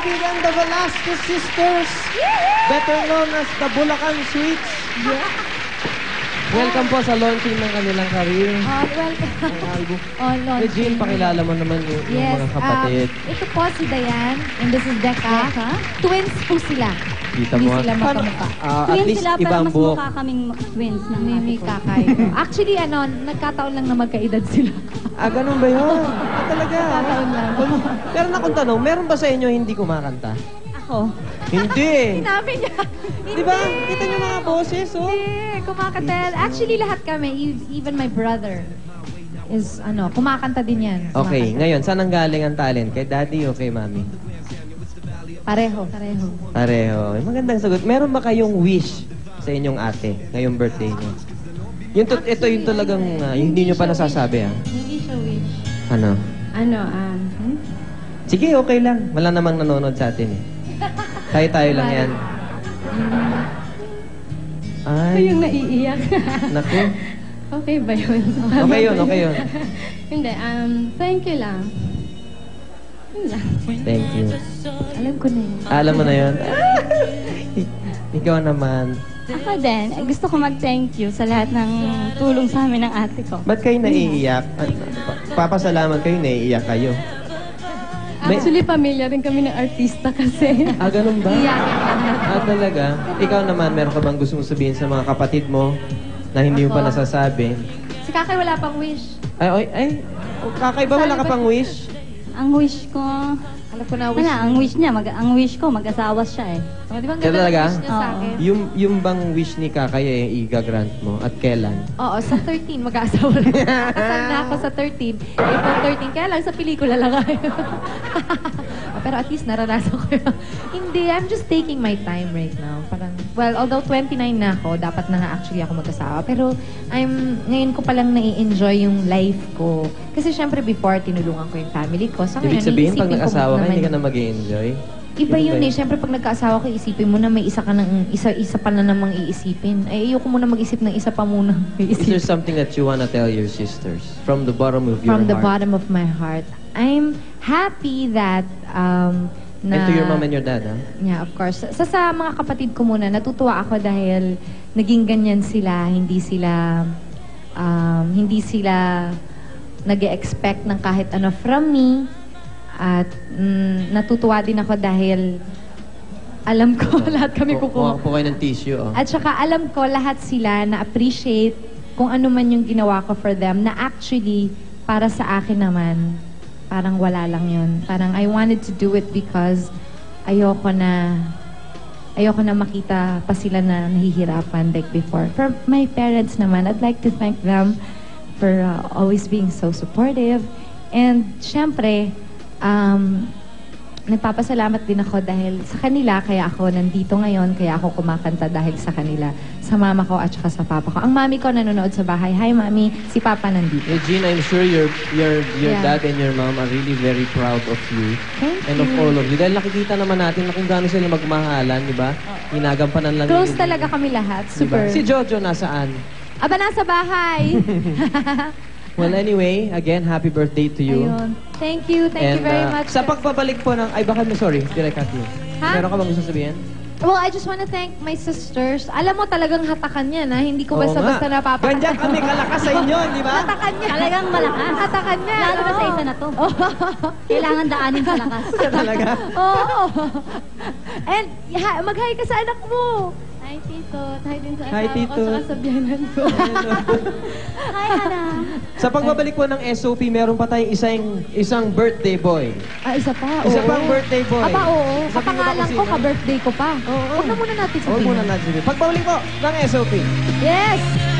kaibigan, the Velasquez Sisters, better known as the Bulacan Sweets. Welcome po sa launching ng kanilang career. Welcome. Ang album. Launching. Regine, pakilala mo naman yung mga kapatid. Ito po si Dayan, and this is Decca. Twins po sila. Kita Hindi mo. sila magkamukha. At Twins least sila, pero ibang mas buhok. mukha kaming twins ng ate May ko. kakay. Actually, nagkataon lang na magkaedad sila. Ganun ba yun? Talaga? Nagkataon lang. Meron akong tanong, meron ba sa inyo hindi kumakanta? Ako. Hindi. Sinabi niya. Di ba? Kita niyo mga boses, oh. Hindi, kumakatel. Actually, lahat kami, even my brother, is, kumakanta din yan. Okay, Kumakanta. ngayon, saan ang galing ang talent? Kay daddy o kay mami? Pareho. Pareho. Magandang sagot. Meron ba kayong wish sa inyong ate ngayong birthday niyo? Ito yung talagang hindi niyo pa nasasabi, ha? Hindi siya wish. Ano? Sige, okay lang. Wala namang nanonood sa atin, eh. Tayo-tayo lang yan. Ay, Yung naiiyak. naku. Okay ba yun? Okay yun, okay yun. Hindi, thank you lang. Yun lang. Thank you. Alam ko na yun. Alam mo na yun? Ikaw naman. Ako din, gusto ko mag-thank you sa lahat ng tulong sa amin ng ate ko. Ba't kayo naiiyak? Papasalamat kayo, naiiyak kayo. Actually, pamilya rin kami ng artista kasi. Ganun ba? Iyakin lang. Talaga? Ikaw naman, meron ka bang gusto mong sabihin sa mga kapatid mo na hindi mo pa Ako? nasasabi? Si Kakay wala pang wish. Kakay ba wala ka pang wish? Ang wish ko... Alam ko na wish. Wala, ang wish niya, ang wish ko, mag-asawa siya eh. Di ba ang Kaya ganda ng talaga? wish niya sa akin? Yung bang wish ni Kakay i-grant mo? At kailan? Oo, sa 13, mag-aasawa na. Kasal na ako sa 13. April 13. Kaya lang, sa pelikula lang kayo. Pero at least naranasan ko yun. Hindi, I'm just taking my time right now. Parang, well, although 29 na ako, dapat na nga actually ako mag-asawa. Pero ngayon ko palang nai-enjoy yung life ko. Kasi syempre before, tinulungan ko yung family ko. So, Ibig ngayon, sabihin, pag iisipin ko nag-asawa ka, naman- hindi ka na mag-i-enjoy? Iba yun eh. Siyempre, pag nagkaasawa ka, isipin mo na may isa pa na namang iisipin. Ay, ayoko muna mag-isip ng isa pa muna Is there iisipin. something that you wanna tell your sisters from the bottom of your From the heart? bottom of my heart. I'm happy that, And to your mom and your dad, ha? Yeah, of course. Sa mga kapatid ko muna, natutuwa ako dahil naging ganyan sila. Hindi sila nag-expect ng kahit ano from me. At natutuwa din ako dahil alam ko lahat kami kukuha. Kuha po kayo ng tissue, oh. At saka alam ko lahat sila na-appreciate kung ano man yung ginawa ko for them na actually para sa akin naman parang wala lang yun. Parang I wanted to do it because ayoko na makita pa sila na nahihirapan like before. For my parents naman, I'd like to thank them for always being so supportive. And syempre, nagpapasalamat din ako dahil sa kanila, kaya ako nandito ngayon, kaya ako kumakanta dahil sa kanila. Sa mama ko at saka sa papa ko. Ang mami ko nanonood sa bahay. Hi, mami. Si papa nandito. Regine, I'm sure your Yeah. dad and your mom are really very proud of you. Thank And of you. all of you. Dahil nakikita naman natin na kung gaano sila magmahalan, di ba? Ginagampanan lang. Close yung- talaga kami lahat. Di ba? Super. Si Jojo nasaan? Aba, nasa bahay. Well, anyway, again, happy birthday to you. Ayun. Thank you. Thank you very much. Sa pagbabalik po ng... Ay, baka sorry. Direct cut you. Ha? Meron ka bang gusto sabihin? Well, I just want to thank my sisters. Alam mo talagang hatakan yan, ha? Hindi ko Oo basta-basta nga. napapakita. Ganyan kami kalakas sa inyo, di ba? Hatakan niya. Talagang malakas. Hatakan niya. Lalo na sa oo. isa na to. Kailangan daanin sa lakas. Talaga? Oo. And mag-hi ka sa anak mo. Hi, Tito. Hi din sa Hi, asawa Tito. ko saka sa biyanan ko. Hi, Ana. Sa pagbabalik po ng SOP, meron pa tayong isang birthday boy. Isa pa, Isa oo. pang birthday boy. Aba, oo. Sabihin mo ba Kapangalan kung ko, sino? ka-birthday ko pa. Oo. Huwag na muna natin Huwag sabihin. muna natin sabihin. Pagbabalik po ng SOP. Yes!